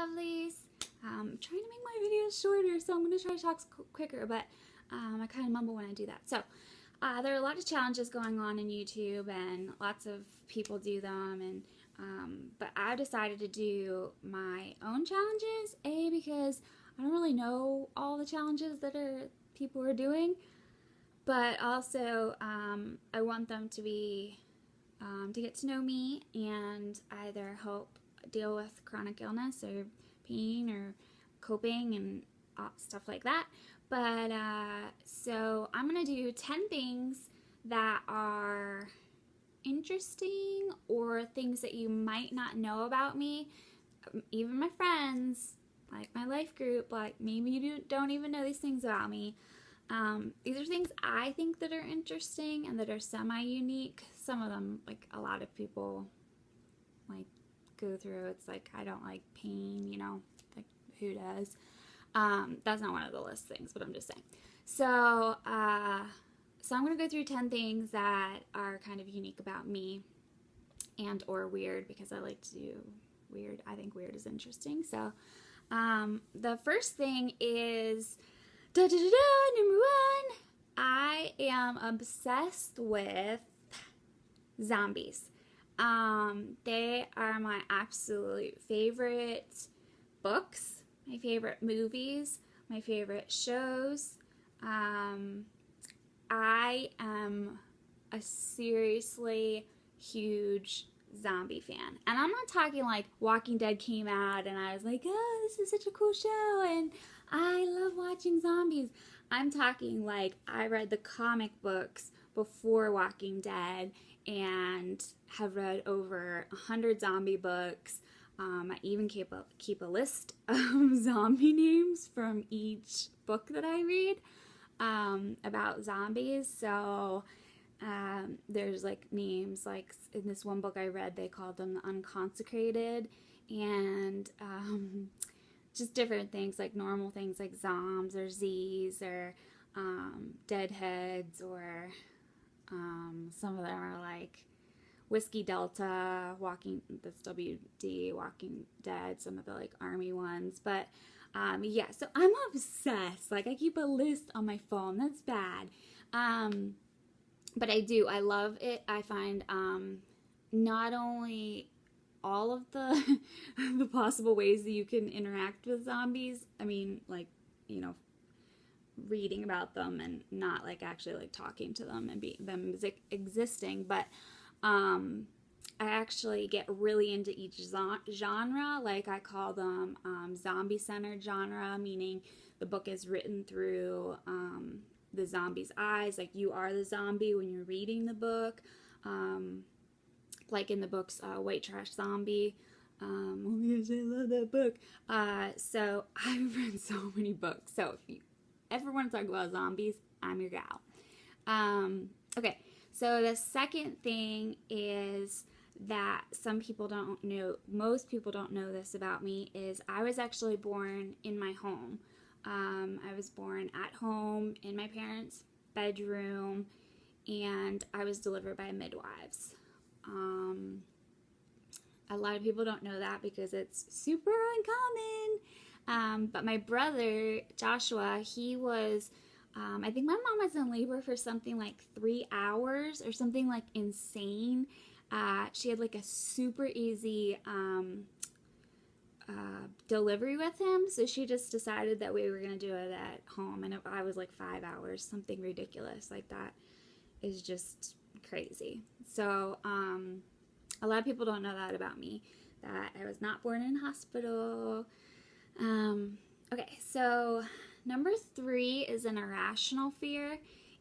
lovelies. I'm trying to make my videos shorter, so I'm going to try to talk quicker, but I kind of mumble when I do that. So there are a lot of challenges going on in YouTube, and lots of people do them, and but I decided to do my own challenges, because I don't really know all the challenges that people are doing, but also I want them to be to get to know me and either help deal with chronic illness or pain or coping and stuff like that. But so I'm gonna do 10 things that are interesting or things that you might not know about me. Even my friends, like my life group, like maybe you don't even know these things about me. These are things I think that are interesting and that are semi-unique. Some of them, like a lot of people like go through. It's like, I don't like pain, you know, like who does? That's not one of the list things, but I'm just saying. So, so I'm going to go through 10 things that are kind of unique about me and or weird, because I like to do weird. I think weird is interesting. So, the first thing is, number one, I am obsessed with zombies. They are my absolute favorite books, my favorite movies, my favorite shows. I am a seriously huge zombie fan. And I'm not talking like Walking Dead came out and I was like, oh, this is such a cool show and I love watching zombies. I'm talking like I read the comic books before Walking Dead and have read over 100 zombie books. I even keep a list of zombie names from each book that I read about zombies. So there's like names, like in this one book I read, they called them the unconsecrated, and just different things, like normal things like zoms or z's or deadheads, or some of them are like Whiskey Delta, that's WD, Walking Dead, some of the like army ones. But yeah, so I'm obsessed. Like I keep a list on my phone. That's bad. But I love it. I find not only all of the the possible ways that you can interact with zombies. I mean, like, you know, reading about them and not like actually like talking to them and them existing, but I actually get really into each genre. Like I call them zombie-centered genre, meaning the book is written through the zombie's eyes. Like you are the zombie when you're reading the book. Like in the books White Trash Zombie. Oh my gosh, I love that book. So I've read so many books. So if you ever want to talk about zombies, I'm your gal. Okay. So the second thing is that some people don't know, most people don't know this about me, is I was actually born in my home. I was born at home in my parents' bedroom, and I was delivered by midwives. A lot of people don't know that because it's super uncommon. But my brother, Joshua, he was... I think my mom was in labor for something like 3 hours or something like insane. She had like a super easy delivery with him, so she just decided that we were going to do it at home, and I was like 5 hours, something ridiculous like that. Is just crazy. So a lot of people don't know that about me, that I was not born in a hospital. Okay, so number 3 is an irrational fear,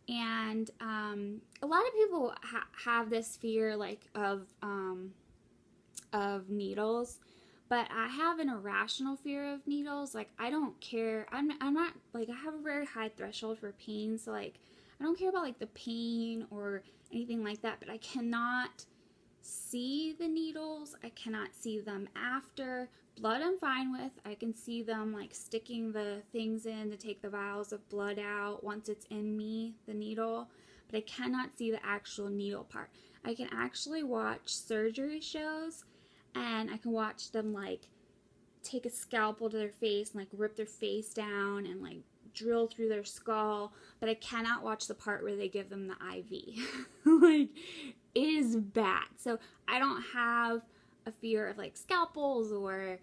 and a lot of people have this fear like of needles, but I have an irrational fear of needles. Like I don't care. I'm not like, I have a very high threshold for pain, so like I don't care about like the pain or anything like that. But I cannot see the needles. I cannot see them after. Blood I'm fine with. I can see them like sticking the things in to take the vials of blood out once it's in me, the needle, but I cannot see the actual needle part. I can actually watch surgery shows, and I can watch them like take a scalpel to their face and like rip their face down and like drill through their skull, but I cannot watch the part where they give them the IV. Like, it is bad. So I don't have a fear of like scalpels or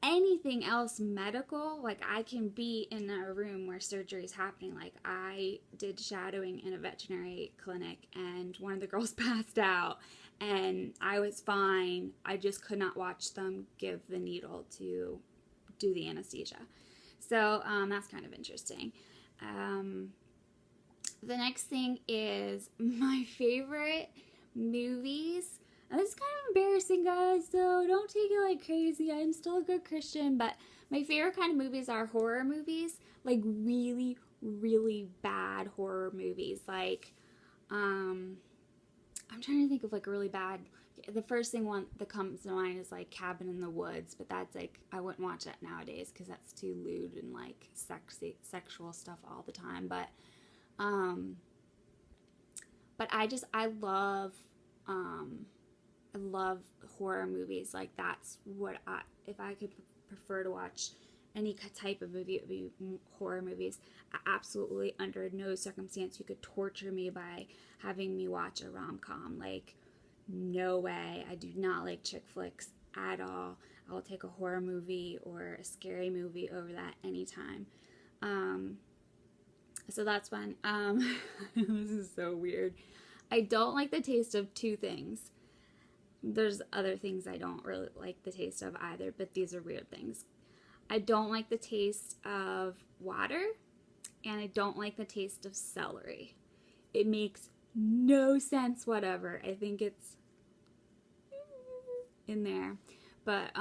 anything else medical. Like, I can be in a room where surgery is happening. Like, I did shadowing in a veterinary clinic and one of the girls passed out and I was fine. I just could not watch them give the needle to do the anesthesia. So that's kind of interesting. The next thing is my favorite movies. And this is kind of embarrassing, guys, so don't take it like crazy. I'm still a good Christian, but my favorite kind of movies are horror movies, like really, really bad horror movies. Like, I'm trying to think of like really bad. The first thing that comes to mind is like Cabin in the Woods, but that's like, I wouldn't watch that nowadays because that's too lewd and like sexual stuff all the time. But I love horror movies. Like, that's what if I could prefer to watch any type of movie, it would be horror movies. Absolutely, under no circumstance you could torture me by having me watch a rom-com. Like, no way. I do not like chick flicks at all. I will take a horror movie or a scary movie over that anytime. So that's fun. This is so weird. I don't like the taste of two things. There's other things I don't really like the taste of either, but these are weird things. I don't like the taste of water, and I don't like the taste of celery. It makes no sense whatever. I think it's in there. But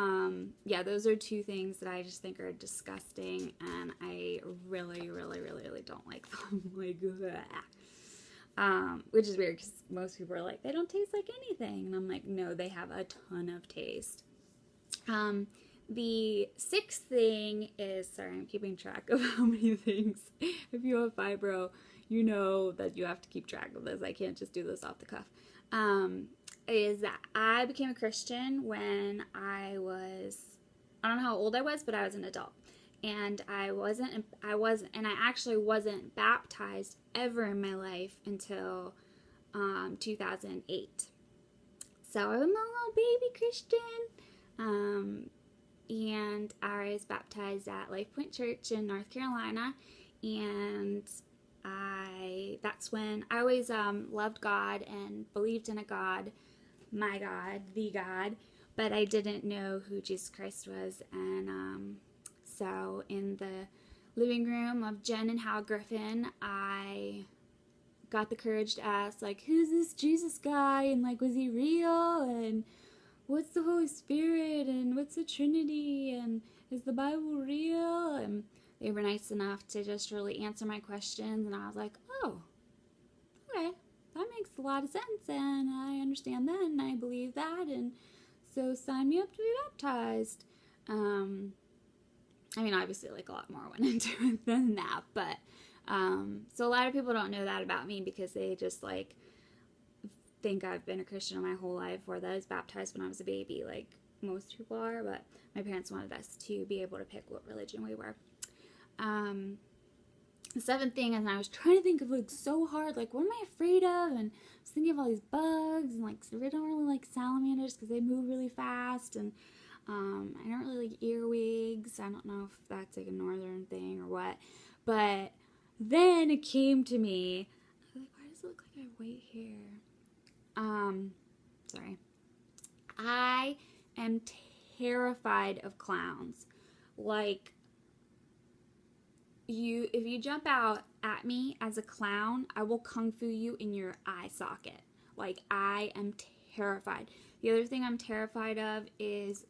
yeah, those are two things that I just think are disgusting, and I really, really, really, really don't like them. Like, which is weird because most people are like, they don't taste like anything. And I'm like, no, they have a ton of taste. The sixth thing is, sorry, I'm keeping track of how many things. If you have fibro, you know that you have to keep track of this. I can't just do this off the cuff. Is that I became a Christian when I don't know how old I was, but I was an adult. And I actually wasn't baptized ever in my life until 2008. So I'm a little baby Christian. And I was baptized at Life Point Church in North Carolina. And that's when I always loved God and believed in a God, my God, the God, but I didn't know who Jesus Christ was. And so in the living room of Jen and Hal Griffin, I got the courage to ask, like, who's this Jesus guy? And like, was he real? And what's the Holy Spirit? And what's the Trinity? And is the Bible real? And they were nice enough to just really answer my questions. And I was like, oh, okay, that makes a lot of sense. And I understand that. And I believe that. And so sign me up to be baptized. I mean, obviously, like, a lot more went into it than that, but, so a lot of people don't know that about me because they just, like, think I've been a Christian my whole life, or that I was baptized when I was a baby, like most people are, but my parents wanted us to be able to pick what religion we were. The seventh thing is, I was trying to think of, like, so hard, like, what am I afraid of, and I was thinking of all these bugs, and, like, I don't really like salamanders because they move really fast, and I don't really like earwigs. I don't know if that's like a northern thing or what. But then it came to me. I was like, why does it look like I have white hair? Sorry. I am terrified of clowns. Like, if you jump out at me as a clown, I will kung fu you in your eye socket. Like, I am terrified. The other thing I'm terrified of is,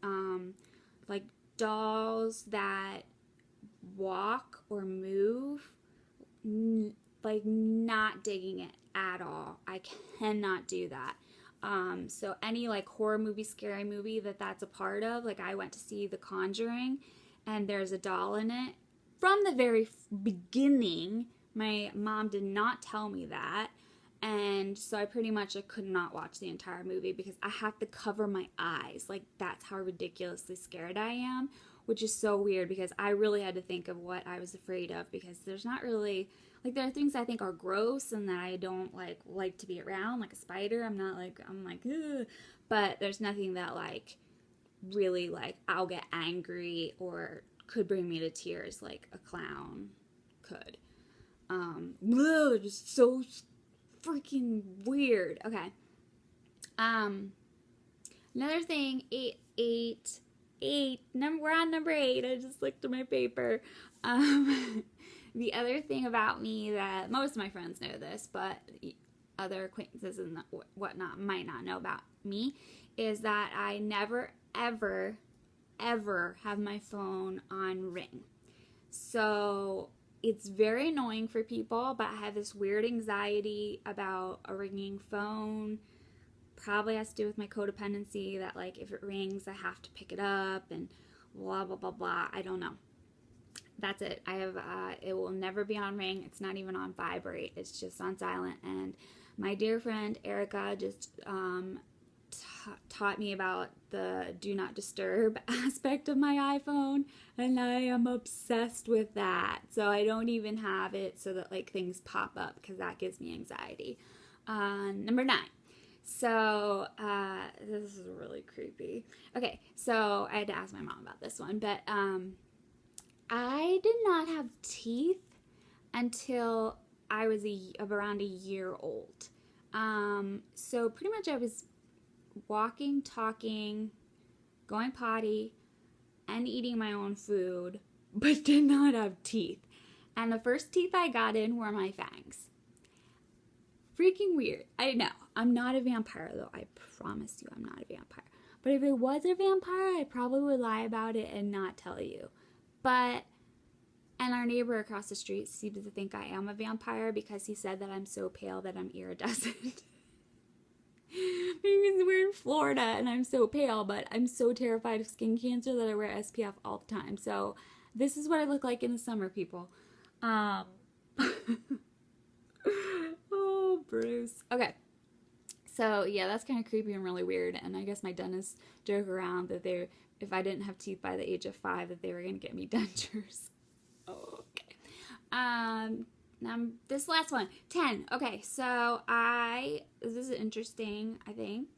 like, dolls that walk or move, like, not digging it at all. I cannot do that. So any, like, horror movie, scary movie that's a part of, like, I went to see The Conjuring, and there's a doll in it. From the very beginning, my mom did not tell me that. And so I pretty much could not watch the entire movie because I have to cover my eyes. Like, that's how ridiculously scared I am, which is so weird because I really had to think of what I was afraid of, because there's not really, like, there are things I think are gross and that I don't like to be around, like a spider. I'm like, ugh. But there's nothing that, like, really, like, I'll get angry or could bring me to tears like a clown could. They're just so freaking weird. Okay. Another thing, we're on number 8. I just looked at my paper. The other thing about me that most of my friends know this, but other acquaintances and whatnot might not know about me, is that I never, ever, ever have my phone on ring. So it's very annoying for people, but I have this weird anxiety about a ringing phone. Probably has to do with my codependency, that, like, if it rings, I have to pick it up and blah, blah, blah, blah. I don't know. That's it. I have, it will never be on ring. It's not even on vibrate. It's just on silent. And my dear friend Erica just taught me about the do not disturb aspect of my iPhone, and I am obsessed with that. So I don't even have it so that, like, things pop up, because that gives me anxiety. Number 9. So this is really creepy. Okay, so I had to ask my mom about this one, but I did not have teeth until I was around a year old. So pretty much I was walking, talking, going potty, and eating my own food, but did not have teeth. And the first teeth I got in were my fangs. Freaking weird. I know. I'm not a vampire, though. I promise you I'm not a vampire. But if I was a vampire, I probably would lie about it and not tell you. And our neighbor across the street seems to think I am a vampire because he said that I'm so pale that I'm iridescent. Because we're in Florida and I'm so pale, but I'm so terrified of skin cancer that I wear SPF all the time. So this is what I look like in the summer, people. Oh, Bruce. Okay. So yeah, that's kind of creepy and really weird. And I guess my dentist joke around that if I didn't have teeth by the age of 5, that they were going to get me dentures. Oh, okay. Now this last one, 10. Okay, so this is interesting, I think.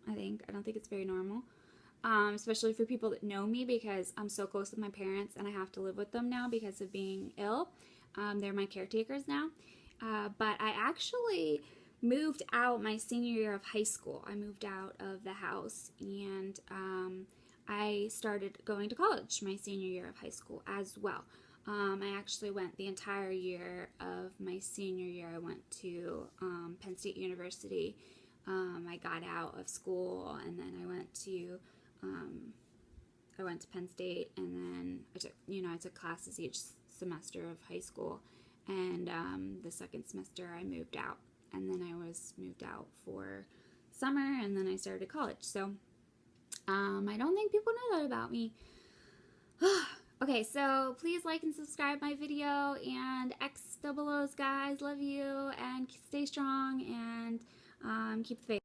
I don't think it's very normal. Especially for people that know me, because I'm so close with my parents and I have to live with them now because of being ill. They're my caretakers now. But I actually moved out my senior year of high school. I moved out of the house, and I started going to college my senior year of high school as well. I actually went the entire year of my senior year. I went to Penn State University. I got out of school, and then I went to Penn State, and then I took classes each semester of high school. And the second semester I moved out, and then I was moved out for summer, and then I started college. So I don't think people know that about me. Okay, so please like and subscribe my video, and X double O's, guys, love you, and stay strong, and keep the faith.